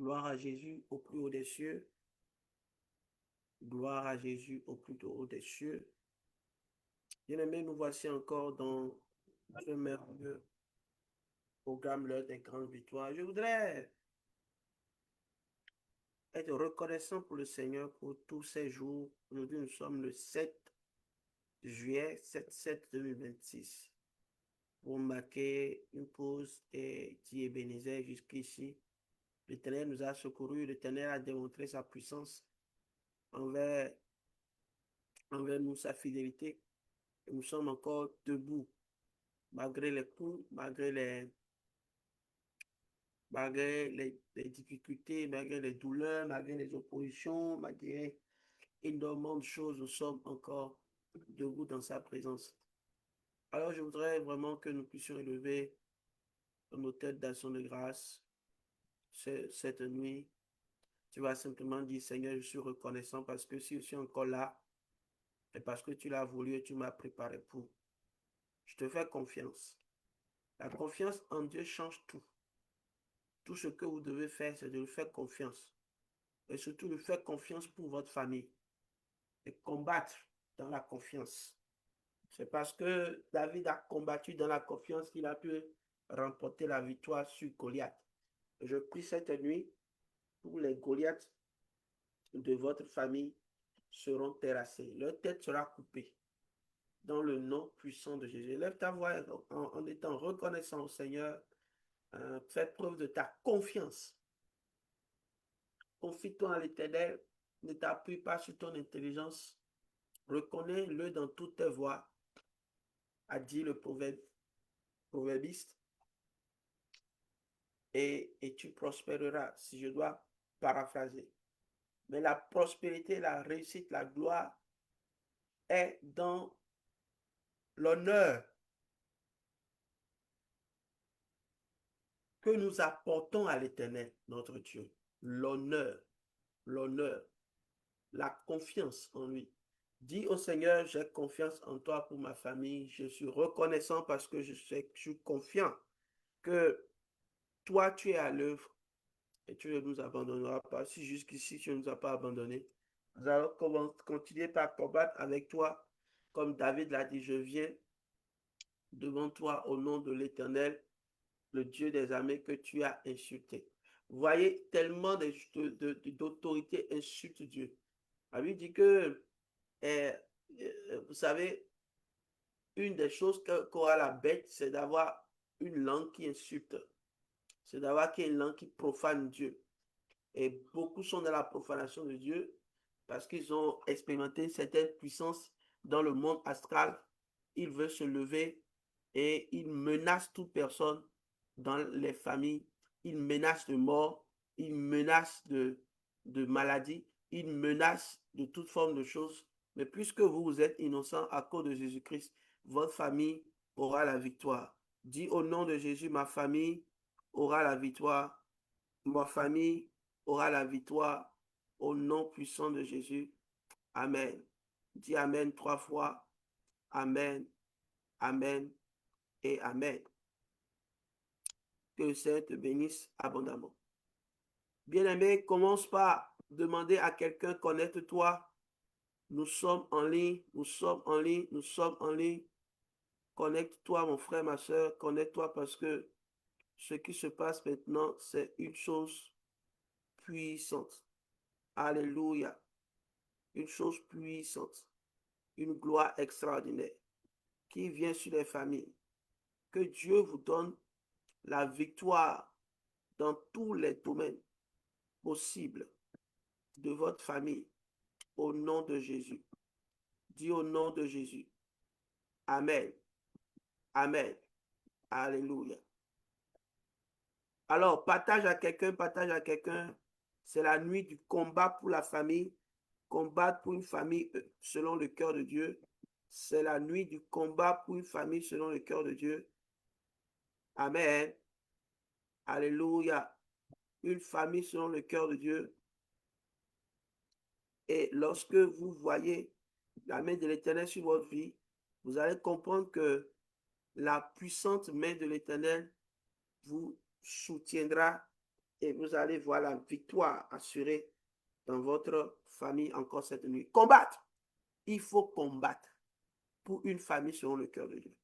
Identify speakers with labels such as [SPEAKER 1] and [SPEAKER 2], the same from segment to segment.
[SPEAKER 1] Gloire à Jésus au plus haut des cieux. Gloire à Jésus au plus haut des cieux. Bien-aimés, nous voici encore dans ce merveilleux programme, l'heure des grandes victoires. Je voudrais être reconnaissant pour le Seigneur pour tous ces jours. Aujourd'hui, nous sommes le 7 juillet, 7-7-2026, pour marquer une pause et qui bénissait jusqu'ici. L'Éternel nous a secourus, l'Éternel a démontré sa puissance envers, envers nous, sa fidélité. Et nous sommes encore debout, malgré les coups, malgré les difficultés, malgré les douleurs, malgré les oppositions, malgré énormément de choses, nous sommes encore debout dans sa présence. Alors, je voudrais vraiment que nous puissions élever nos têtes d'action de grâce cette nuit. Tu vas simplement dire, Seigneur, je suis reconnaissant parce que si je suis encore là, c'est parce que tu l'as voulu et tu m'as préparé pour. Je te fais confiance. La confiance en Dieu change tout. Tout ce que vous devez faire, c'est de lui faire confiance. Et surtout, de faire confiance pour votre famille. Et combattre dans la confiance. C'est parce que David a combattu dans la confiance qu'il a pu remporter la victoire sur Goliath. Je prie cette nuit pour les Goliaths de votre famille seront terrassés. Leur tête sera coupée. Dans le nom puissant de Jésus. Lève ta voix en étant reconnaissant au Seigneur. Fais preuve de ta confiance. Confie-toi en l'Éternel. Ne t'appuie pas sur ton intelligence. Reconnais-le dans toutes tes voies, a dit le proverbiste. Et tu prospéreras, si je dois paraphraser. Mais la prospérité, la réussite, la gloire est dans l'honneur que nous apportons à l'Éternel, notre Dieu. L'honneur, la confiance en lui. Dis au Seigneur, j'ai confiance en toi pour ma famille. Je suis reconnaissant parce que je suis confiant que toi, tu es à l'œuvre et tu ne nous abandonneras pas. Si jusqu'ici, tu ne nous as pas abandonnés, nous allons continuer par combattre avec toi. Comme David l'a dit, je viens devant toi au nom de l'Éternel, le Dieu des armées que tu as insulté. Vous voyez, tellement d'autorité insulte Dieu. La Bible dit que, vous savez, une des choses qu'aura la bête, c'est d'avoir une langue qui insulte. C'est d'avoir une langue qui profane Dieu. Et beaucoup sont dans la profanation de Dieu parce qu'ils ont expérimenté une certaine puissance dans le monde astral. Ils veulent se lever et ils menacent toute personne dans les familles. Ils menacent de mort, ils menacent de maladie, ils menacent de toute forme de choses. Mais puisque vous êtes innocents à cause de Jésus-Christ, votre famille aura la victoire. Dis au nom de Jésus, ma famille aura la victoire. Ma famille aura la victoire au nom puissant de Jésus. Amen. Dis Amen 3 fois. Amen, Amen et Amen. Que le Seigneur te bénisse abondamment. Bien-aimé, commence par demander à quelqu'un, connecte-toi. Nous sommes en ligne, nous sommes en ligne, nous sommes en ligne. Connecte-toi, mon frère, ma soeur, connecte-toi parce que ce qui se passe maintenant, c'est une chose puissante. Alléluia. Une chose puissante. Une gloire extraordinaire qui vient sur les familles. Que Dieu vous donne la victoire dans tous les domaines possibles de votre famille. Au nom de Jésus. Dis au nom de Jésus. Amen. Amen. Alléluia. Alors, partage à quelqu'un, partage à quelqu'un. C'est la nuit du combat pour la famille. Combattre pour une famille selon le cœur de Dieu. C'est la nuit du combat pour une famille selon le cœur de Dieu. Amen. Alléluia. Une famille selon le cœur de Dieu. Et lorsque vous voyez la main de l'Éternel sur votre vie, vous allez comprendre que la puissante main de l'Éternel vous soutiendra et vous allez voir la victoire assurée dans votre famille encore cette nuit. Combattre. Il faut combattre pour une famille selon le cœur de Dieu.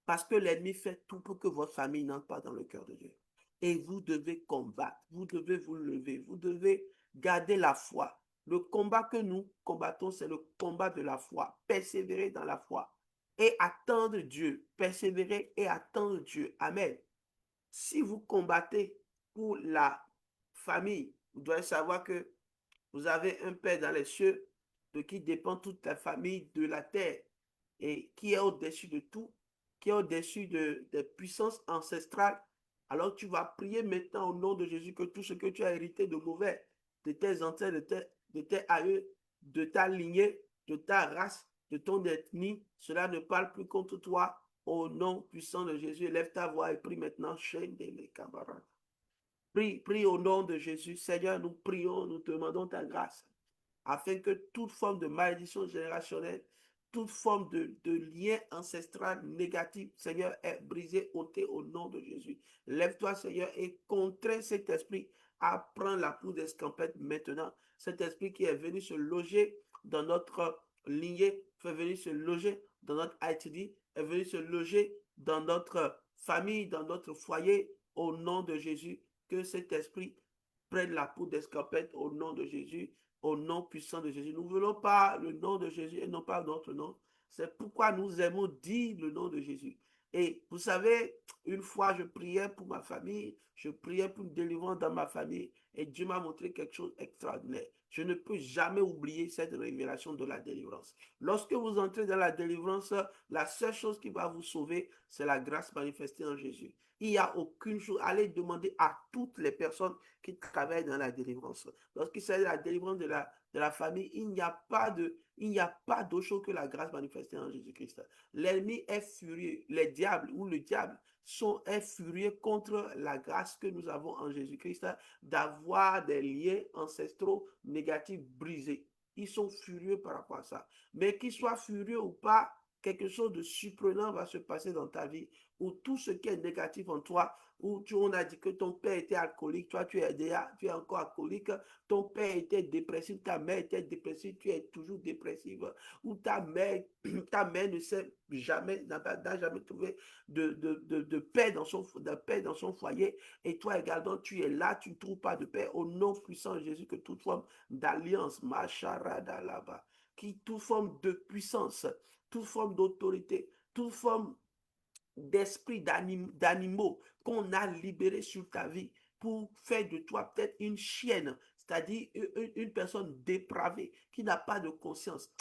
[SPEAKER 1] Parce que l'ennemi fait tout pour que votre famille n'entre pas dans le cœur de Dieu. Et vous devez combattre, vous devez vous lever, vous devez garder la foi. Le combat que nous combattons, c'est le combat de la foi. Persévérer dans la foi et attendre Dieu. Persévérer et attendre Dieu. Amen. Si vous combattez pour la famille, vous devez savoir que vous avez un Père dans les cieux de qui dépend toute la famille de la terre et qui est au-dessus de tout, qui est au-dessus des puissances ancestrales. Alors tu vas prier maintenant au nom de Jésus que tout ce que tu as hérité de mauvais, de tes ancêtres, de tes aïeux, de ta lignée, de ta race, de ton ethnie, cela ne parle plus contre toi. Au nom puissant de Jésus, lève ta voix et prie maintenant, chaîne de mes camarades. Prie au nom de Jésus. Seigneur, nous prions, nous demandons ta grâce afin que toute forme de malédiction générationnelle, toute forme de lien ancestral négatif, Seigneur, est brisée, ôtée au nom de Jésus. Lève-toi, Seigneur, et contrains cet esprit à prendre la peau d'escampette maintenant. Cet esprit qui est venu se loger dans notre lignée, fait venir se loger dans notre ITD, est venu se loger dans notre famille, dans notre foyer, au nom de Jésus. Que cet esprit prenne la peau d'escampette au nom de Jésus, au nom puissant de Jésus. Nous ne voulons pas le nom de Jésus et non pas notre nom. C'est pourquoi nous aimons dire le nom de Jésus. Et vous savez, une fois, je priais pour ma famille, je priais pour une délivrance dans ma famille, et Dieu m'a montré quelque chose d'extraordinaire. Je ne peux jamais oublier cette révélation de la délivrance. Lorsque vous entrez dans la délivrance, la seule chose qui va vous sauver, c'est la grâce manifestée en Jésus. Il n'y a aucune chose. Allez demander à toutes les personnes qui travaillent dans la délivrance. Lorsqu'il s'agit de la délivrance de la famille, il n'y a pas d'autre chose que la grâce manifestée en Jésus-Christ. L'ennemi est furieux. Les diables ou le diable est furieux contre la grâce que nous avons en Jésus-Christ d'avoir des liens ancestraux négatifs brisés. Ils sont furieux par rapport à ça. Mais qu'ils soient furieux ou pas, quelque chose de surprenant va se passer dans ta vie, où tout ce qui est négatif en toi, où on a dit que ton père était alcoolique, toi tu es encore alcoolique, ton père était dépressif, ta mère était dépressive, tu es toujours dépressive, ou ta mère ne sait jamais, n'a jamais trouvé de paix dans son foyer, et toi également tu es là, tu ne trouves pas de paix, au nom puissant de Jésus, que toute forme d'alliance, toute forme de puissance, toute forme d'autorité, toute forme d'esprit d'animaux qu'on a libéré sur ta vie pour faire de toi peut-être une chienne, c'est-à-dire une personne dépravée qui n'a pas de conscience,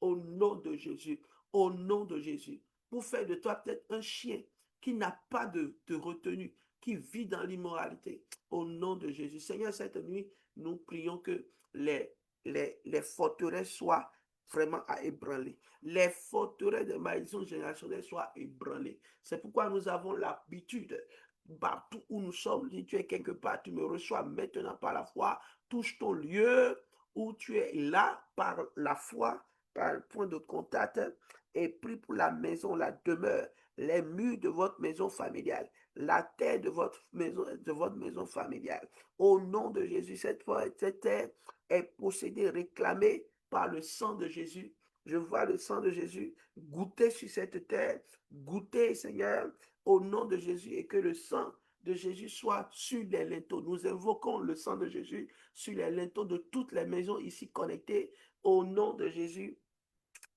[SPEAKER 1] au nom de Jésus, au nom de Jésus, pour faire de toi peut-être un chien qui n'a pas de retenue, qui vit dans l'immoralité, au nom de Jésus. Seigneur, cette nuit, nous prions que les forteresses soient vraiment à ébranler. Les forteresses de malédiction générationnelle soient ébranlées. C'est pourquoi nous avons l'habitude, partout où nous sommes, si tu es quelque part, tu me reçois maintenant par la foi, touche ton lieu où tu es là par la foi, par le point de contact, et prie pour la maison, la demeure, les murs de votre maison familiale, la terre de votre maison familiale. Au nom de Jésus, cette terre est possédée, réclamée par le sang de Jésus. Je vois le sang de Jésus goûter sur cette terre, goûter, Seigneur, au nom de Jésus, et que le sang de Jésus soit sur les linteaux. Nous invoquons le sang de Jésus sur les linteaux de toutes les maisons ici connectées, au nom de Jésus.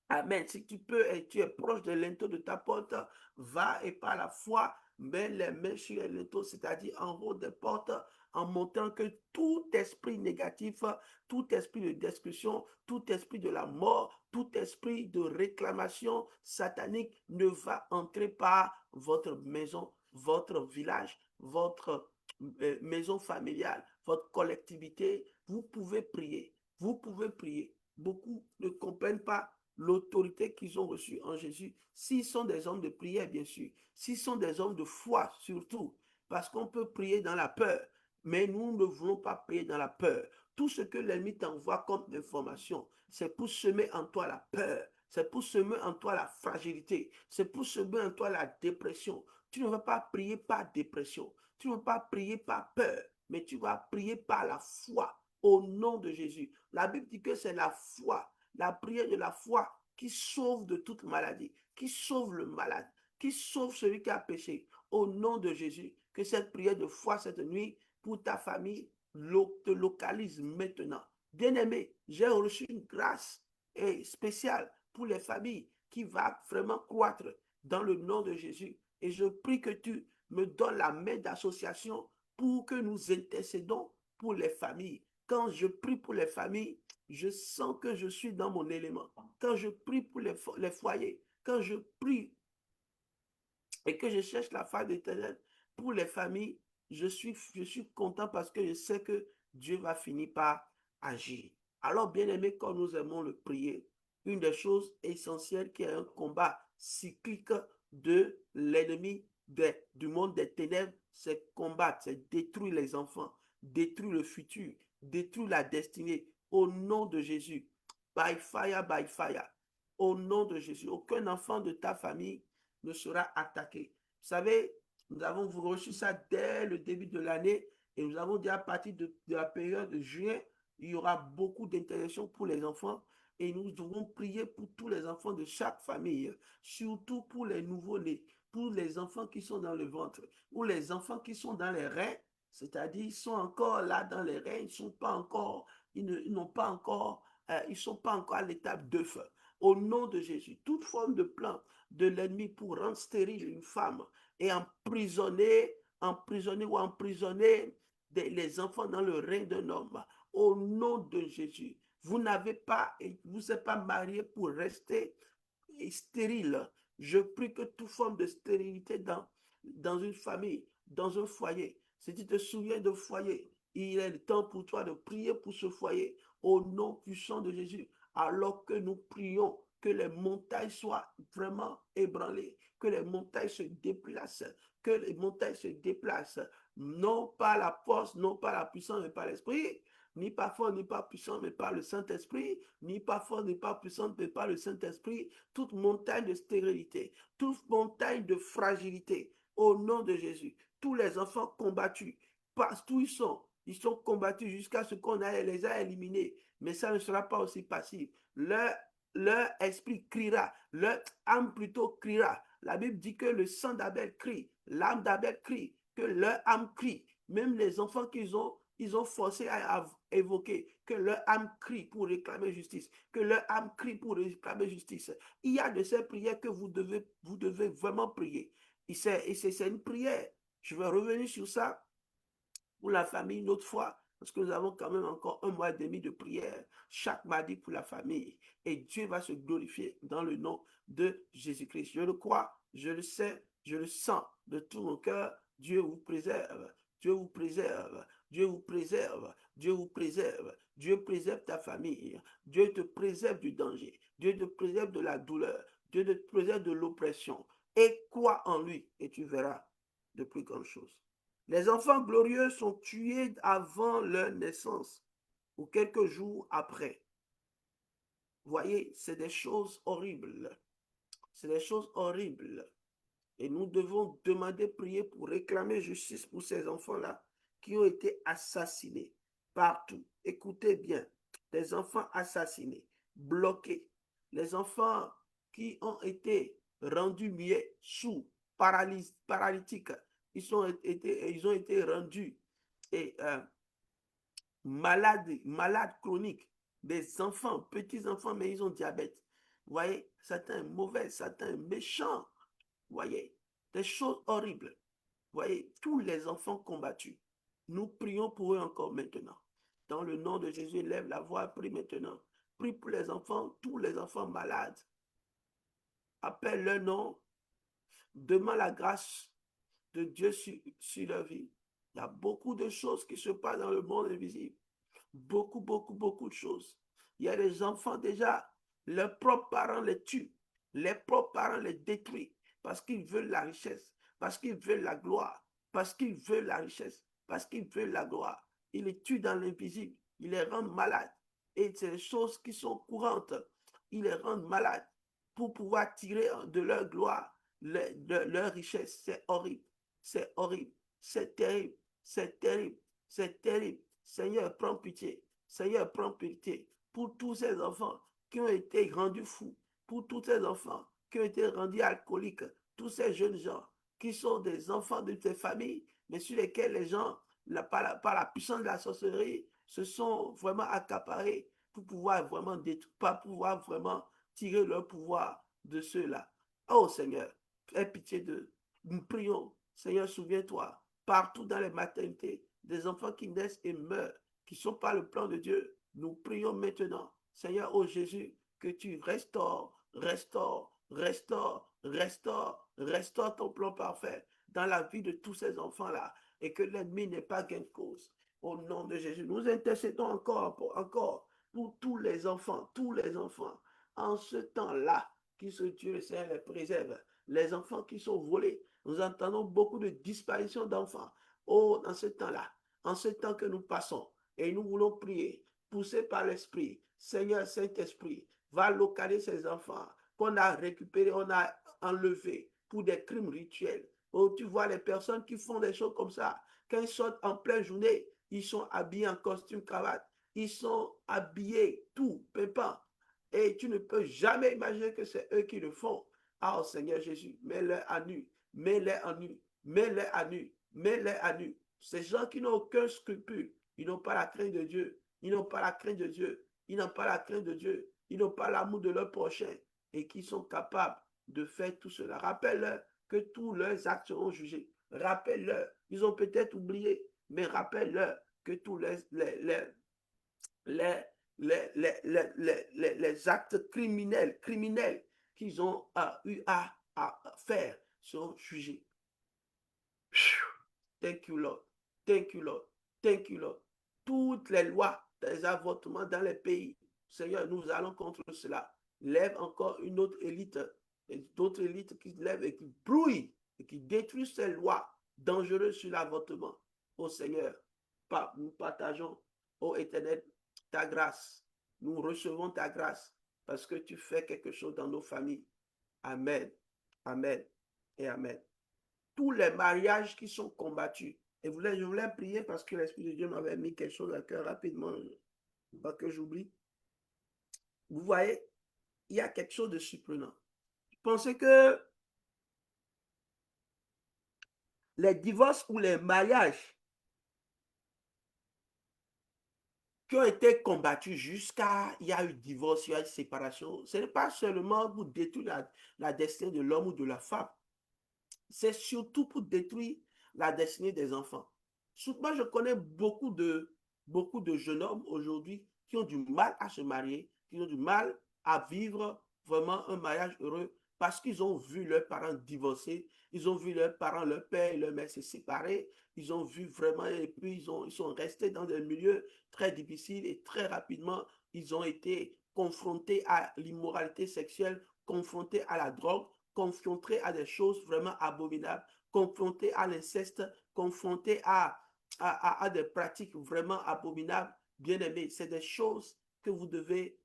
[SPEAKER 1] Amen. Si tu peux et tu es proche de linteau de ta porte, va et par la foi, mets les mains sur les linteaux, c'est-à-dire en haut des portes, en montrant que tout esprit négatif, tout esprit de destruction, tout esprit de la mort, tout esprit de réclamation satanique ne va entrer par votre maison, votre village, votre maison familiale, votre collectivité. Vous pouvez prier. Vous pouvez prier. Beaucoup ne comprennent pas l'autorité qu'ils ont reçue en Jésus, s'ils sont des hommes de prière, bien sûr, s'ils sont des hommes de foi, surtout, parce qu'on peut prier dans la peur, mais nous ne voulons pas prier dans la peur. Tout ce que l'ennemi t'envoie comme information, c'est pour semer en toi la peur, c'est pour semer en toi la fragilité, c'est pour semer en toi la dépression. Tu ne vas pas prier par dépression, tu ne vas pas prier par peur, mais tu vas prier par la foi au nom de Jésus. La Bible dit que c'est la foi, la prière de la foi qui sauve de toute maladie, qui sauve le malade, qui sauve celui qui a péché. Au nom de Jésus, que cette prière de foi cette nuit pour ta famille te localise maintenant. Bien-aimé, j'ai reçu une grâce spéciale pour les familles qui va vraiment croître dans le nom de Jésus. Et je prie que tu me donnes la main d'association pour que nous intercédons pour les familles. Quand je prie pour les familles, je sens que je suis dans mon élément. Quand je prie pour les foyers, quand je prie et que je cherche la face d'Éternel pour les familles, je suis content parce que je sais que Dieu va finir par agir. Alors, bien aimé, quand nous aimons le prier, une des choses essentielles qui est un combat cyclique de l'ennemi du monde des ténèbres, c'est combattre, c'est détruire les enfants, détruire le futur, détruire la destinée. Au nom de Jésus, by fire, by fire. Au nom de Jésus, aucun enfant de ta famille ne sera attaqué. Vous savez, nous avons reçu ça dès le début de l'année et nous avons dit à partir de la période de juin, il y aura beaucoup d'interventions pour les enfants et nous devons prier pour tous les enfants de chaque famille, surtout pour les nouveaux-nés, pour les enfants qui sont dans le ventre, ou les enfants qui sont dans les reins, c'est-à-dire ils sont encore là dans les reins, ils sont pas encore, ils n'ont pas encore, ils sont pas encore à l'étape d'œuf. Au nom de Jésus, toute forme de plan de l'ennemi pour rendre stérile une femme et emprisonner ou emprisonner les enfants dans le règne d'un homme. Au nom de Jésus, vous n'êtes pas marié pour rester stérile. Je prie que toute forme de stérilité dans une famille, dans un foyer, si tu te souviens de foyer, il est le temps pour toi de prier pour ce foyer au nom puissant de Jésus. Alors que nous prions, que les montagnes soient vraiment ébranlées, que les montagnes se déplacent, que les montagnes se déplacent, non pas la force, non pas la puissance, mais par l'esprit, ni pas fort, ni pas puissant, mais par le Saint-Esprit, ni pas fort, ni pas puissant, mais par le Saint-Esprit, toute montagne de stérilité, toute montagne de fragilité, au nom de Jésus, tous les enfants combattus, partout ils sont combattus jusqu'à ce qu'on les a éliminés, mais ça ne sera pas aussi passif. Leur esprit criera, leur âme plutôt criera. La Bible dit que le sang d'Abel crie, l'âme d'Abel crie, que leur âme crie. Même les enfants ils ont forcé à évoquer, que leur âme crie pour réclamer justice, que leur âme crie pour réclamer justice. Il y a de ces prières que vous devez vraiment prier. Et c'est une prière. Je vais revenir sur ça pour la famille une autre fois, parce que nous avons quand même encore un mois et demi de prière chaque mardi pour la famille. Et Dieu va se glorifier dans le nom de Jésus-Christ. Je le crois, je le sais, je le sens de tout mon cœur. Dieu vous préserve, Dieu vous préserve, Dieu vous préserve, Dieu vous préserve. Dieu préserve ta famille, Dieu te préserve du danger, Dieu te préserve de la douleur, Dieu te préserve de l'oppression. Et crois en lui et tu verras de plus grandes choses. Les enfants glorieux sont tués avant leur naissance ou quelques jours après. Vous voyez, c'est des choses horribles. C'est des choses horribles. Et nous devons demander, prier pour réclamer justice pour ces enfants-là qui ont été assassinés partout. Écoutez bien, des enfants assassinés, bloqués, les enfants qui ont été rendus muets, sourds, paralytiques, ils ont été rendus et, malades chroniques, des enfants, petits-enfants, mais ils ont diabète. Vous voyez, certains mauvais, certains méchants. Vous voyez, des choses horribles. Vous voyez, tous les enfants combattus. Nous prions pour eux encore maintenant. Dans le nom de Jésus, lève la voix, prie maintenant. Prie pour les enfants, tous les enfants malades. Appelle leur nom. Demande la grâce de Dieu sur leur vie. Il y a beaucoup de choses qui se passent dans le monde invisible. Beaucoup, beaucoup, beaucoup de choses. Il y a des enfants déjà, leurs propres parents les tuent. Les propres parents les détruisent parce qu'ils veulent la richesse, parce qu'ils veulent la gloire, parce qu'ils veulent la richesse, parce qu'ils veulent la gloire. Ils les tuent dans l'invisible. Ils les rendent malades. Et c'est des choses qui sont courantes. Ils les rendent malades pour pouvoir tirer de leur gloire, de leur richesse. C'est horrible. C'est horrible. C'est terrible. C'est terrible. C'est terrible. Seigneur, prends pitié. Seigneur, prends pitié pour tous ces enfants qui ont été rendus fous, pour tous ces enfants qui ont été rendus alcooliques, tous ces jeunes gens qui sont des enfants de tes familles, mais sur lesquels les gens, par la puissance de la sorcellerie, se sont vraiment accaparés pour pouvoir vraiment détruire, pas pouvoir vraiment tirer leur pouvoir de ceux-là. Oh Seigneur, aie pitié d'eux. Nous prions. Seigneur, souviens-toi, partout dans les maternités, des enfants qui naissent et meurent, qui ne sont pas le plan de Dieu. Nous prions maintenant, Seigneur, oh Jésus, que tu restaures, restaure ton plan parfait dans la vie de tous ces enfants-là et que l'ennemi n'ait pas gain de cause. Au nom de Jésus, nous intercédons encore pour tous les enfants, en ce temps-là, qui ce Dieu le Seigneur les préserve. Les enfants qui sont volés, nous entendons beaucoup de disparitions d'enfants. Oh, dans ce temps-là, en ce temps que nous passons, et nous voulons prier, poussés par l'Esprit, Seigneur Saint-Esprit, va localiser ces enfants qu'on a récupérés, on a enlevés pour des crimes rituels. Oh, tu vois les personnes qui font des choses comme ça, quand ils sortent en pleine journée, ils sont habillés en costume cravate, ils sont habillés tout, pimpant. Et tu ne peux jamais imaginer que c'est eux qui le font. Ah, oh, Seigneur Jésus, mets-les à nu, mets-les à nu, mets-les à nu, mets-les à nu. Ces gens qui n'ont aucun scrupule, ils n'ont pas la crainte de Dieu, ils n'ont pas la crainte de Dieu, ils n'ont pas la crainte de Dieu, ils n'ont pas l'amour de leur prochain et qui sont capables de faire tout cela. Rappelle-leur que tous leurs actes seront jugés. Rappelle-leur, ils ont peut-être oublié, mais rappelle-leur que tous les, les actes criminels qu'ils ont eu à faire seront jugés. Thank you, Lord. Thank you, Lord. Thank you, Lord. Toutes les lois des avortements dans les pays, Seigneur, nous allons contre cela. Lève encore une autre élite, d'autres élites qui lèvent et qui brouillent et qui détruisent ces lois dangereuses sur l'avortement. Oh Seigneur, nous partageons, ô Éternel, ta grâce. Nous recevons ta grâce parce que tu fais quelque chose dans nos familles. Amen, amen et amen. Tous les mariages qui sont combattus. Et je voulais prier parce que l'Esprit de Dieu m'avait mis quelque chose à cœur rapidement, pas que j'oublie. Vous voyez, il y a quelque chose de surprenant. Pensez que les divorces ou les mariages qui ont été combattus jusqu'à il y a eu divorce, il y a eu séparation, ce n'est pas seulement pour détruire la destinée de l'homme ou de la femme, c'est surtout pour détruire la destinée des enfants. Moi, je connais beaucoup de jeunes hommes aujourd'hui qui ont du mal à se marier, qui ont du mal à vivre vraiment un mariage heureux parce qu'ils ont vu leurs parents divorcer, ils ont vu leurs parents, leur père et leur mère se séparer, ils ont vu vraiment, et puis ils sont restés dans des milieux très difficiles et très rapidement, ils ont été confrontés à l'immoralité sexuelle, confrontés à la drogue, confrontés à des choses vraiment abominables, confrontés à l'inceste, confrontés à des pratiques vraiment abominables. Bien aimés, c'est des choses que vous devez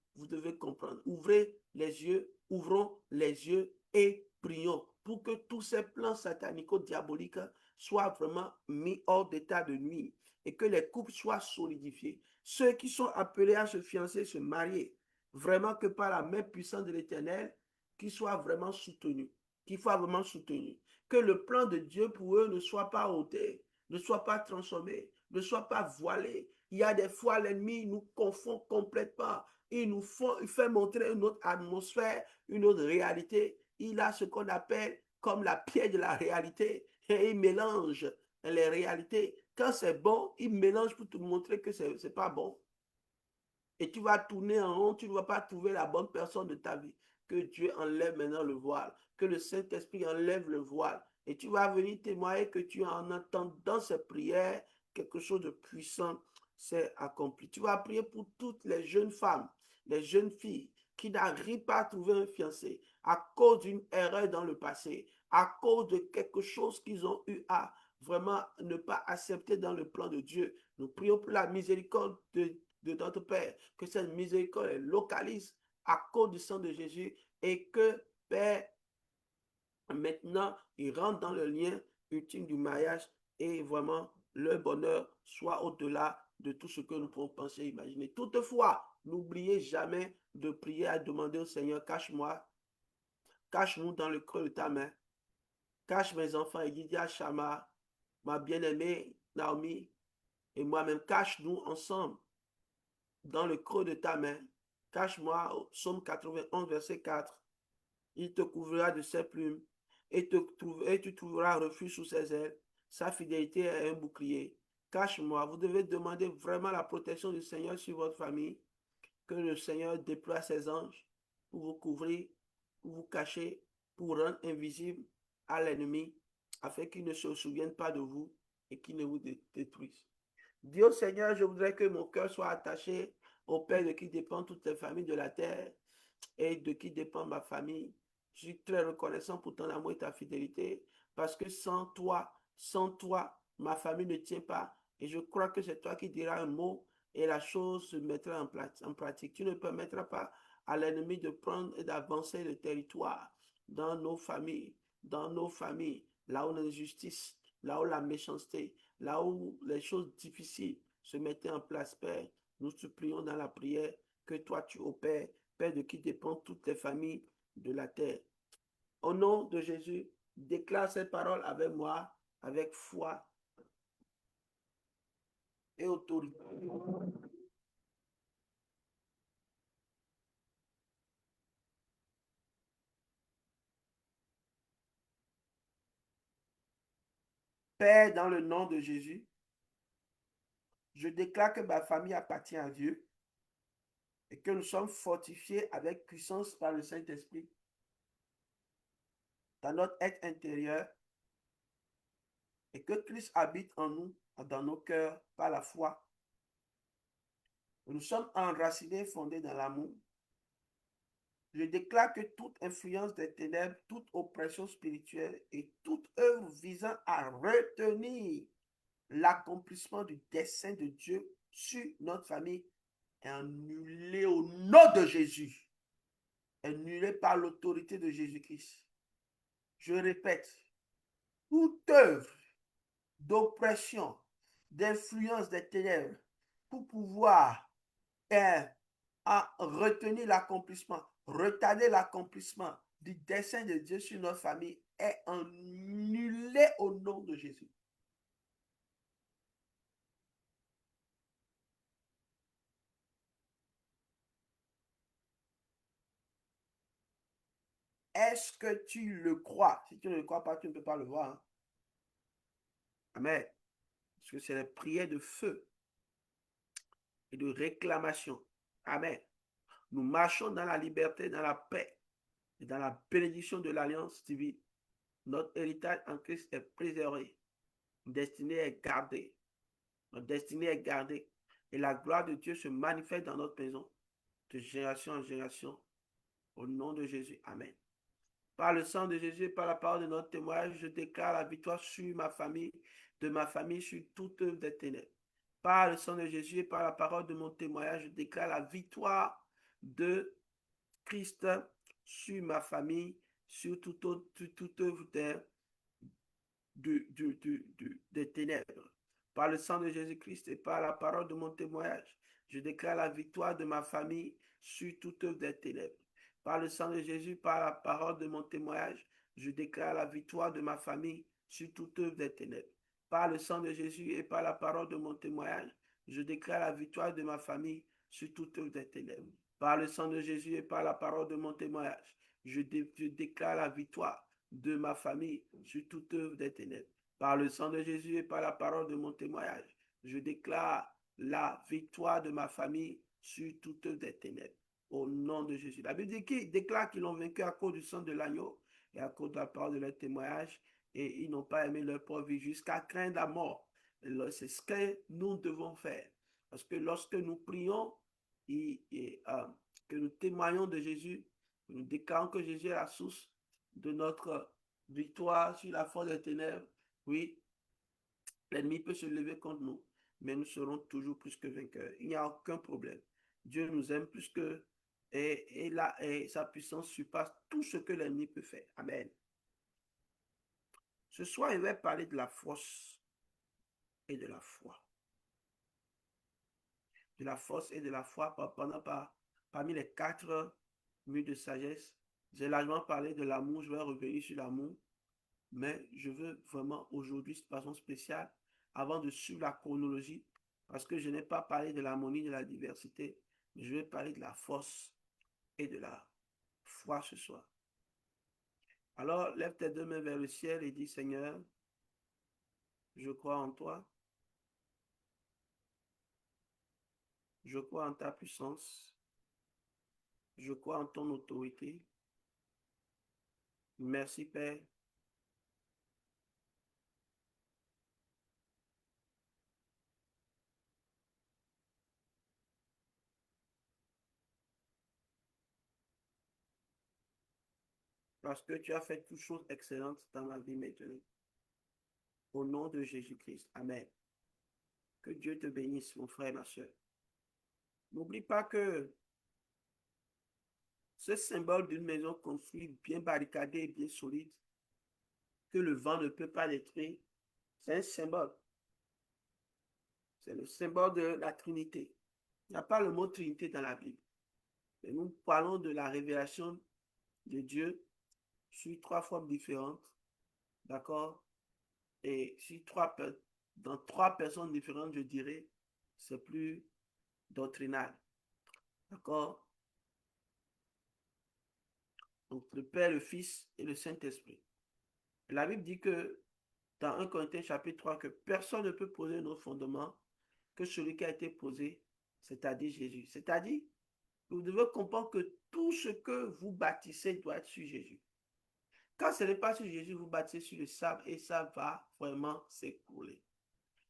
[SPEAKER 1] comprendre. Ouvrons les yeux et prions pour que tous ces plans satanico-diaboliques soient vraiment mis hors d'état de nuire et que les couples soient solidifiés. Ceux qui sont appelés à se fiancer, se marier, vraiment que par la main puissante de l'Éternel, qu'ils soient vraiment soutenus, qu'il soit vraiment soutenu. Que le plan de Dieu pour eux ne soit pas ôté, ne soit pas transformé, ne soit pas voilé. Il y a des fois, l'ennemi nous confond complètement. Il fait montrer une autre atmosphère, une autre réalité. Il a ce qu'on appelle comme la pierre de la réalité et il mélange les réalités. Quand c'est bon, il mélange pour te montrer que c'est pas bon. Et tu vas tourner en rond, tu ne vas pas trouver la bonne personne de ta vie. Que Dieu enlève maintenant le voile, que le Saint-Esprit enlève le voile. Et tu vas venir témoigner que tu en entendant ces prières, quelque chose de puissant s'est accompli. Tu vas prier pour toutes les jeunes femmes, les jeunes filles qui n'arrivent pas à trouver un fiancé à cause d'une erreur dans le passé, à cause de quelque chose qu'ils ont eu à vraiment ne pas accepter dans le plan de Dieu. Nous prions pour la miséricorde de notre Père, que cette miséricorde les localise à cause du sang de Jésus et que, Père, maintenant, ils rentrent dans le lien ultime du mariage et vraiment leur bonheur soit au-delà de tout ce que nous pouvons penser et imaginer. Toutefois, n'oubliez jamais de prier, à demander au Seigneur, cache-moi, cache-nous dans le creux de ta main, cache mes enfants, Egidia, Shama, ma bien-aimée Naomi, et moi-même, cache-nous ensemble dans le creux de ta main. Cache-moi, Psaume 91, verset 4. Il te couvrira de ses plumes et tu trouveras un refuge sous ses ailes. Sa fidélité est un bouclier. Cache-moi. Vous devez demander vraiment la protection du Seigneur sur votre famille. Que le Seigneur déploie ses anges pour vous couvrir, pour vous cacher, pour rendre invisible à l'ennemi, afin qu'il ne se souvienne pas de vous et qu'il ne vous détruise. Dis au Seigneur, je voudrais que mon cœur soit attaché au Père de qui dépend toutes les familles de la terre et de qui dépend ma famille. Je suis très reconnaissant pour ton amour et ta fidélité, parce que sans toi, ma famille ne tient pas. Et je crois que c'est toi qui diras un mot et la chose se mettra en pratique. Tu ne permettras pas à l'ennemi de prendre et d'avancer le territoire dans nos familles, là où l'injustice, là où la méchanceté, là où les choses difficiles se mettaient en place, Père. Nous supplions dans la prière que toi tu opères, Père, de qui dépendent toutes les familles de la terre. Au nom de Jésus, déclare ces paroles avec moi, avec foi et autorité. Père, dans le nom de Jésus, je déclare que ma famille appartient à Dieu et que nous sommes fortifiés avec puissance par le Saint-Esprit dans notre être intérieur et que Christ habite en nous, dans nos cœurs, par la foi. Nous sommes enracinés, fondés dans l'amour. Je déclare que toute influence des ténèbres, toute oppression spirituelle et toute œuvre visant à retenir l'accomplissement du dessein de Dieu sur notre famille est annulée au nom de Jésus, annulée par l'autorité de Jésus-Christ. Je répète, toute œuvre d'oppression, d'influence des ténèbres pour pouvoir à retenir l'accomplissement, retarder l'accomplissement du dessein de Dieu sur notre famille est annulé au nom de Jésus. Est-ce que tu le crois? Si tu ne le crois pas, tu ne peux pas le voir. Hein? Amen. Parce que c'est la prière de feu et de réclamation. Amen. Nous marchons dans la liberté, dans la paix et dans la bénédiction de l'alliance divine. Notre héritage en Christ est préservé. Notre destinée est gardée. Notre destinée est gardée. Et la gloire de Dieu se manifeste dans notre maison, de génération en génération. Au nom de Jésus. Amen. Par le sang de Jésus et par la parole de notre témoignage, je déclare la victoire sur ma famille, de ma famille, sur toute œuvre des ténèbres. Par le sang de Jésus et par la parole de mon témoignage, je déclare la victoire de Christ sur ma famille, sur toute œuvre des ténèbres. Par le sang de Jésus-Christ et par la parole de mon témoignage, je déclare la victoire de ma famille sur toute œuvre des ténèbres. Par le sang de Jésus, par la parole de mon témoignage, je déclare la victoire de ma famille sur toute œuvre des ténèbres. Par le sang de Jésus et par la parole de mon témoignage, je déclare la victoire de ma famille sur toute œuvre des ténèbres. Par le sang de Jésus et par la parole de mon témoignage, je déclare la victoire de ma famille sur toute œuvre des ténèbres. Par le sang de Jésus et par la parole de mon témoignage, je déclare la victoire de ma famille sur toute œuvre des ténèbres. Au nom de Jésus. La Bible déclare qu'ils l'ont vaincu à cause du sang de l'agneau et à cause de la parole de leur témoignage, et ils n'ont pas aimé leur propre vie jusqu'à craindre la mort. C'est ce que nous devons faire. Parce que lorsque nous prions que nous témoignons de Jésus, nous déclarons que Jésus est la source de notre victoire sur la force des ténèbres, oui, l'ennemi peut se lever contre nous, mais nous serons toujours plus que vainqueurs. Il n'y a aucun problème. Dieu nous aime plus que et sa puissance surpasse tout ce que l'ennemi peut faire. Amen. Ce soir, il va parler de la force et de la foi. De la force et de la foi parmi les 4 murs de sagesse. J'ai largement parlé de l'amour, je vais revenir sur l'amour, mais je veux vraiment aujourd'hui, de façon spéciale, avant de suivre la chronologie, parce que je n'ai pas parlé de l'harmonie, de la diversité, mais je vais parler de la force et de la foi ce soir. Alors, lève tes 2 mains vers le ciel et dis, Seigneur, je crois en toi, je crois en ta puissance, je crois en ton autorité. Merci, Père. Parce que tu as fait toutes choses excellentes dans ma vie maintenant. Au nom de Jésus-Christ. Amen. Que Dieu te bénisse, mon frère et ma soeur. N'oublie pas que ce symbole d'une maison construite, bien barricadée et bien solide, que le vent ne peut pas détruire, c'est un symbole. C'est le symbole de la Trinité. Il n'y a pas le mot Trinité dans la Bible. Mais nous parlons de la révélation de Dieu sur 3 formes différentes. D'accord? Et si dans 3 personnes différentes, je dirais, c'est plus doctrinal. D'accord? Donc, le Père, le Fils et le Saint-Esprit. La Bible dit que dans 1 Corinthiens chapitre 3, que personne ne peut poser un autre fondement que celui qui a été posé, c'est-à-dire Jésus. C'est-à-dire, vous devez comprendre que tout ce que vous bâtissez doit être sur Jésus. Quand ce n'est pas sur Jésus, vous bâtissez sur le sable et ça va vraiment s'écrouler.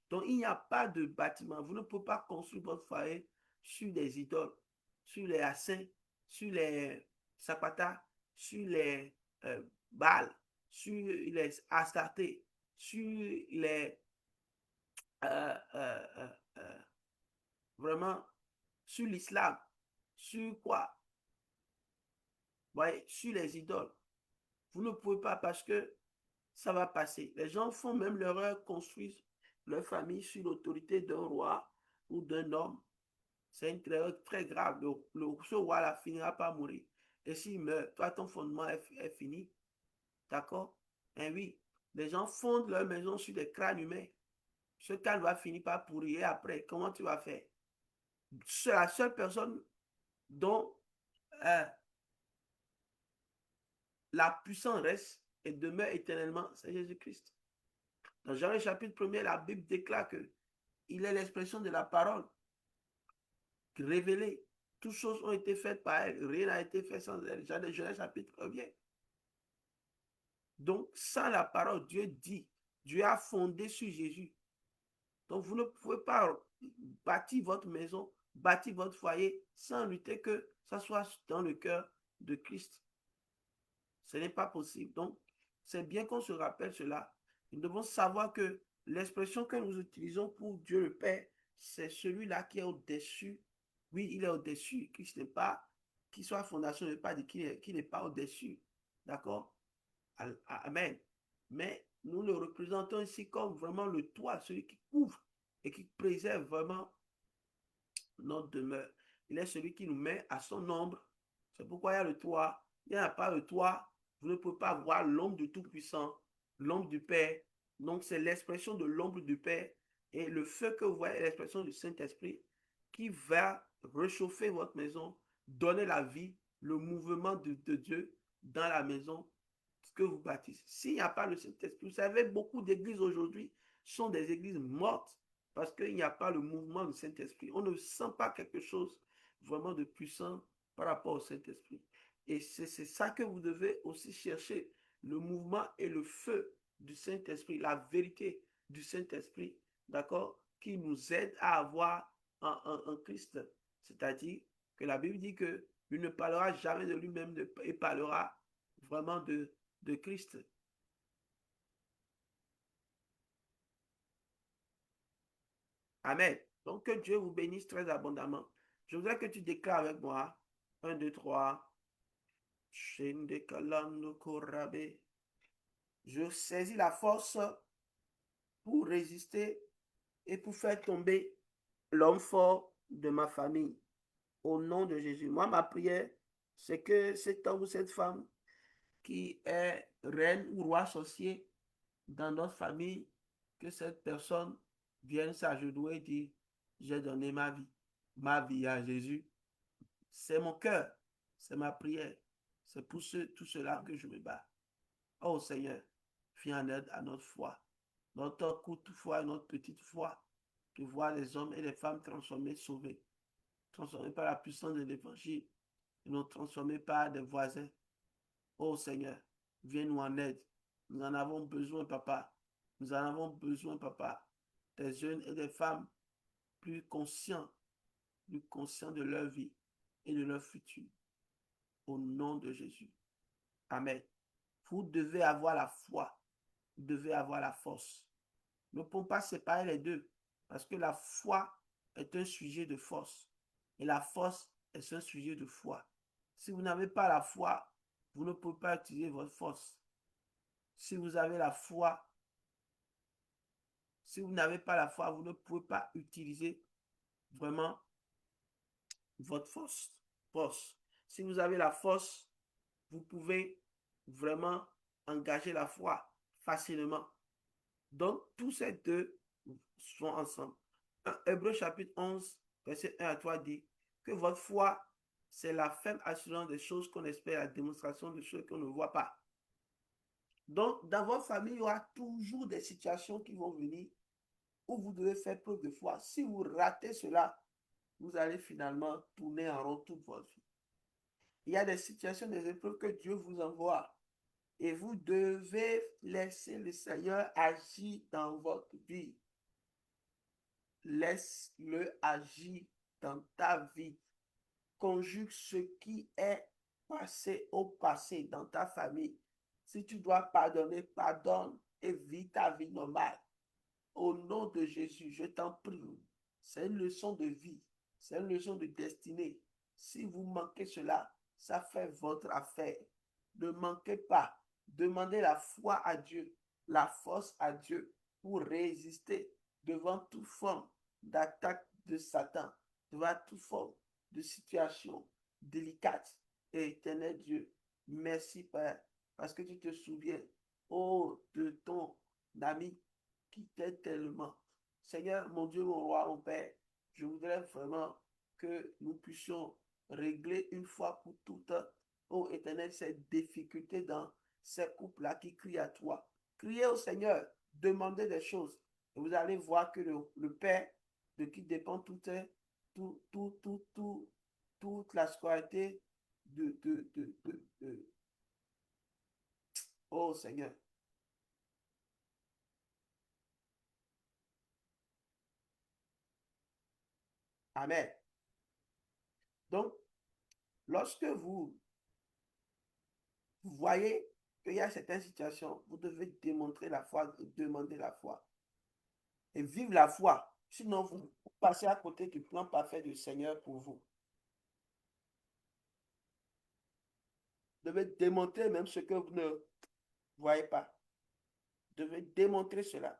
[SPEAKER 1] Donc, il n'y a pas de bâtiment. Vous ne pouvez pas construire votre foyer sur des idoles, sur les Hassins, sur les Zapata, sur les Baal, sur les Astartés, sur les euh, euh, euh, euh, vraiment sur l'islam, sur quoi? Ouais, sur les idoles. Vous ne pouvez pas parce que ça va passer. Les gens font même l'erreur, construisent leur famille sur l'autorité d'un roi ou d'un homme. C'est une erreur très grave. Ce roi-là finira par mourir. Et s'il meurt, toi, ton fondement est fini. D'accord? Eh oui, les gens fondent leur maison sur des crânes humains. Ce crâne va finir par pourrir. Et après, comment tu vas faire? C'est la seule personne dont euh, la puissance reste et demeure éternellement, c'est Jésus-Christ. Dans Jean chapitre 1er, la Bible déclare que il est l'expression de la parole révélée. Toutes choses ont été faites par elle. Rien n'a été fait sans elle. Jean chapitre 1er. Donc, sans la parole, Dieu dit, Dieu a fondé sur Jésus. Donc, vous ne pouvez pas bâtir votre maison, bâtir votre foyer sans lutter que ça soit dans le cœur de Christ. Ce n'est pas possible. Donc, c'est bien qu'on se rappelle cela. Nous devons savoir que l'expression que nous utilisons pour Dieu le Père, c'est celui-là qui est au-dessus. Oui, il est au-dessus. Christ n'est pas, qu'il soit fondation, ne veut pas dire qu'il n'est pas au-dessus. D'accord? Amen. Mais nous le représentons ici comme vraiment le toit, celui qui couvre et qui préserve vraiment notre demeure. Il est celui qui nous met à son ombre. C'est pourquoi il y a le toit. Il n'y a pas le toit. Vous ne pouvez pas voir l'ombre du Tout-Puissant, l'ombre du Père. Donc, c'est l'expression de l'ombre du Père. Et le feu que vous voyez est l'expression du Saint-Esprit qui va réchauffer votre maison, donner la vie, le mouvement de Dieu dans la maison que vous bâtissez. S'il n'y a pas le Saint-Esprit, vous savez, beaucoup d'églises aujourd'hui sont des églises mortes parce qu'il n'y a pas le mouvement du Saint-Esprit. On ne sent pas quelque chose vraiment de puissant par rapport au Saint-Esprit. Et c'est ça que vous devez aussi chercher, le mouvement et le feu du Saint-Esprit, la vérité du Saint-Esprit, d'accord, qui nous aide à avoir un Christ. C'est-à-dire que la Bible dit que il ne parlera jamais de lui-même et parlera vraiment de Christ. Amen. Donc que Dieu vous bénisse très abondamment. Je voudrais que tu déclares avec moi. Un, 2, 3. Je saisis la force pour résister et pour faire tomber l'homme fort de ma famille. Au nom de Jésus. Moi, ma prière, c'est que cet homme ou cette femme qui est reine ou roi sorcier dans notre famille, que cette personne vienne s'agenouiller et dire, j'ai donné ma vie à Jésus. C'est mon cœur, c'est ma prière. C'est pour tout cela que je me bats. Oh Seigneur, viens en aide à notre foi, notre courte foi, notre petite foi, de voir les hommes et les femmes transformés, sauvés, transformés par la puissance de l'évangile, et non transformés par des voisins. Oh Seigneur, viens nous en aide. Nous en avons besoin, papa. Nous en avons besoin, papa. Des jeunes et des femmes plus conscients de leur vie et de leur futur. Au nom de Jésus. Amen. Vous devez avoir la foi. Vous devez avoir la force. Ne pouvons pas séparer les deux. Parce que la foi est un sujet de force. Et la force est un sujet de foi. Si vous n'avez pas la foi, vous ne pouvez pas utiliser votre force. Si vous avez la foi, si vous n'avez pas la foi, vous ne pouvez pas utiliser vraiment votre force. Si vous avez la force, vous pouvez vraiment engager la foi facilement. Donc, tous ces deux sont ensemble. Hébreux chapitre 11, verset 1 à 3 dit que votre foi, c'est la ferme assurance des choses qu'on espère, la démonstration de choses qu'on ne voit pas. Donc, dans votre famille, il y aura toujours des situations qui vont venir où vous devez faire preuve de foi. Si vous ratez cela, vous allez finalement tourner en rond toute votre vie. Il y a des situations, des épreuves que Dieu vous envoie et vous devez laisser le Seigneur agir dans votre vie. Laisse-le agir dans ta vie. Conjugue ce qui est passé au passé dans ta famille. Si tu dois pardonner, pardonne et vis ta vie normale. Au nom de Jésus, je t'en prie. C'est une leçon de vie. C'est une leçon de destinée. Si vous manquez cela, ça fait votre affaire. Ne manquez pas. Demandez la foi à Dieu, la force à Dieu pour résister devant toute forme d'attaque de Satan, devant toute forme de situation délicate. Et éternel Dieu, merci Père, parce que tu te souviens, oh, de ton ami qui t'aide tellement. Seigneur, mon Dieu, mon roi, mon Père, je voudrais vraiment que nous puissions régler une fois pour toutes, ô Éternel, ces difficultés dans ces couples-là qui crient à toi. Criez au Seigneur, demandez des choses. Et vous allez voir que le Père, de qui dépend toute la scolarité oh Seigneur. Amen. Donc, lorsque vous voyez qu'il y a certaines situations, vous devez démontrer la foi, demander la foi et vivre la foi. Sinon, vous passez à côté du plan parfait du Seigneur pour vous. Vous devez démontrer même ce que vous ne voyez pas. Vous devez démontrer cela.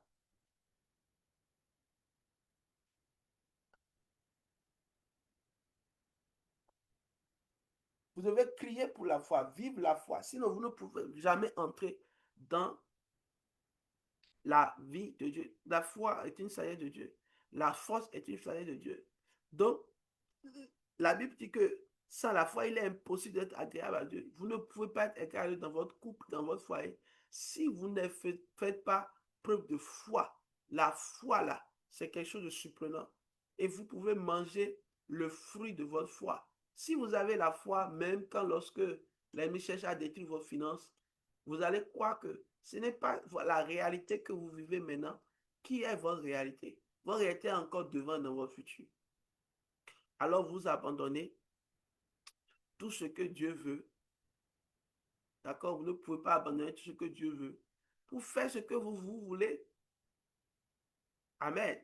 [SPEAKER 1] Vous devez crier pour la foi, vivre la foi. Sinon, vous ne pouvez jamais entrer dans la vie de Dieu. La foi est une sagesse de Dieu. La force est une sagesse de Dieu. Donc, la Bible dit que sans la foi, il est impossible d'être agréable à Dieu. Vous ne pouvez pas être agréable dans votre couple, dans votre foyer, si vous ne faites pas preuve de foi. La foi, là, c'est quelque chose de surprenant. Et vous pouvez manger le fruit de votre foi. Si vous avez la foi, même quand lorsque l'ennemi cherche à détruire vos finances, vous allez croire que ce n'est pas la réalité que vous vivez maintenant qui est votre réalité. Votre réalité est encore devant dans votre futur. Alors vous abandonnez tout ce que Dieu veut. D'accord? Vous ne pouvez pas abandonner tout ce que Dieu veut pour faire ce que vous voulez. Amen.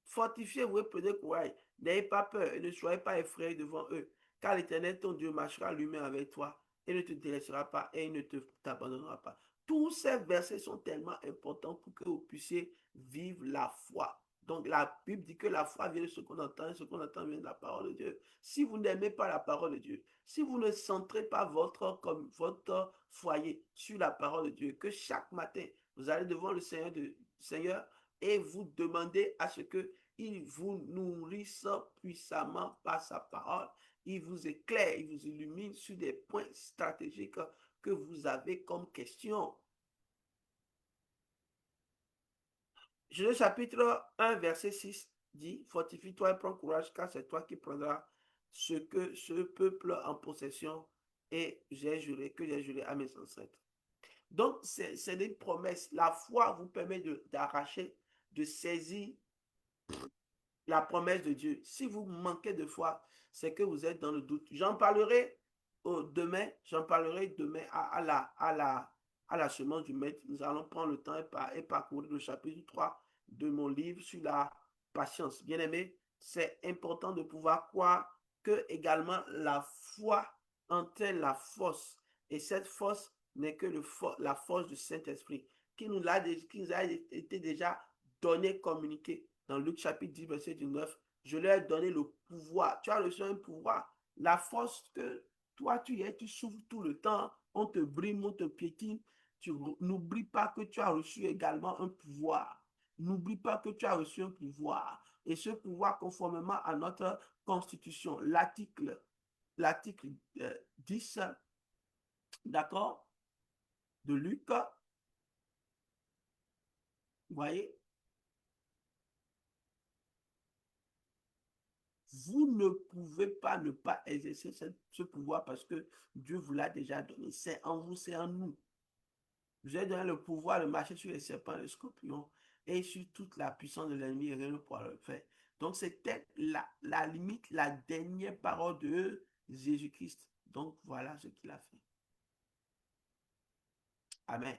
[SPEAKER 1] Fortifiez-vous et prenez courage. N'ayez pas peur et ne soyez pas effrayés devant eux, car l'Éternel, ton Dieu, marchera lui-même avec toi et ne te délaissera pas et il ne t'abandonnera pas. Tous ces versets sont tellement importants pour que vous puissiez vivre la foi Donc, la Bible dit que la foi vient de ce qu'on entend, et ce qu'on entend vient de la parole de Dieu. Si vous n'aimez pas la parole de Dieu, si vous ne centrez pas votre foyer sur la parole de Dieu, que chaque matin, vous allez devant le Seigneur et vous demandez à ce qu'il vous nourrisse puissamment par sa parole, il vous éclaire, il vous illumine sur des points stratégiques que vous avez comme question. Genèse chapitre 1, verset 6 dit, fortifie-toi et prends courage, car c'est toi qui prendras ce que ce peuple en possession et que j'ai juré à mes ancêtres. Donc, c'est une promesse. La foi vous permet d'arracher, de saisir la promesse de Dieu. Si vous manquez de foi, c'est que vous êtes dans le doute. J'en parlerai demain à la semence du maître. Nous allons prendre le temps et parcourir le chapitre 3 de mon livre sur la patience. Bien aimé, c'est important de pouvoir croire que également la foi entraîne la force. Et cette force n'est que la force du Saint-Esprit qui nous a été déjà donné, communiqué. Dans Luc chapitre 10, verset 19, je leur ai donné le pouvoir. Tu as reçu un pouvoir. La force que toi, tu souffres tout le temps. On te brime, on te piétine. N'oublie pas que tu as reçu également un pouvoir. N'oublie pas que tu as reçu un pouvoir. Et ce pouvoir, conformément à notre constitution, l'article 10, d'accord, de Luc, vous voyez, vous ne pouvez pas ne pas exercer ce pouvoir parce que Dieu vous l'a déjà donné. C'est en vous, c'est en nous. Vous avez donné le pouvoir de marcher sur les serpents, les scorpions et sur toute la puissance de l'ennemi et rien ne pourra le faire. Donc, c'était la limite, la dernière parole de Jésus-Christ. Donc, voilà ce qu'il a fait. Amen.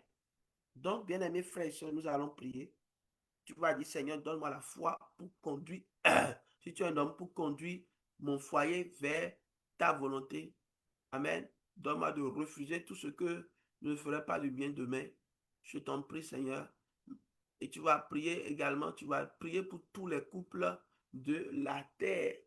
[SPEAKER 1] Donc, bien-aimés frères et sœurs, nous allons prier. Tu vas dire, Seigneur, donne-moi la foi pour conduire, si tu es un homme, pour conduire mon foyer vers ta volonté. Amen. Donne-moi de refuser tout ce que ne ferait pas du bien demain. Je t'en prie, Seigneur. Et tu vas prier également, tu vas prier pour tous les couples de la terre.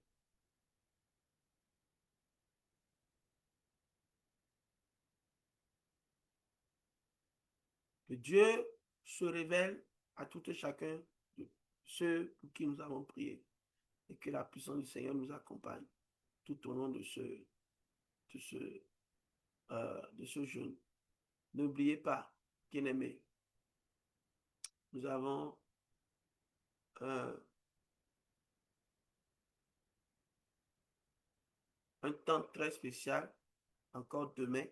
[SPEAKER 1] Que Dieu se révèle à tout et chacun de ceux pour qui nous avons prié. Et que la puissance du Seigneur nous accompagne tout au long de ce, de ce jeûne. N'oubliez pas, bien-aimés, nous avons un, un temps très spécial encore demain.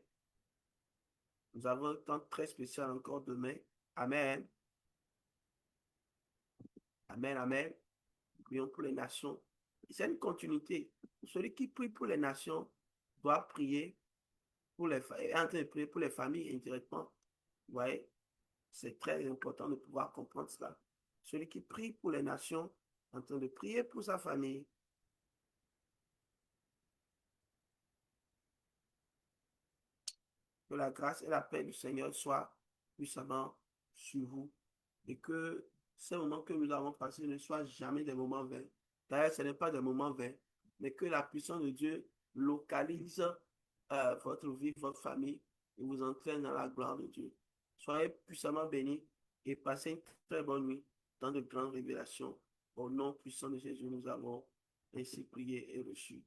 [SPEAKER 1] Nous avons un temps très spécial encore demain. Amen. Amen, amen. Prions pour les nations. C'est une continuité. Celui qui prie pour les nations doit prier pour les prier pour les familles indirectement. Vous voyez, c'est très important de pouvoir comprendre cela. Celui qui prie pour les nations en train de prier pour sa famille. Que la grâce et la paix du Seigneur soient puissamment sur vous et que ces moments que nous avons passés ne soient jamais des moments vains. D'ailleurs, ce n'est pas des moments vains, mais que la puissance de Dieu localise votre vie, votre famille et vous entraîne dans la gloire de Dieu. Soyez puissamment bénis et passez une très bonne nuit dans de grandes révélations. Au nom puissant de Jésus, nous avons ainsi prié et reçu.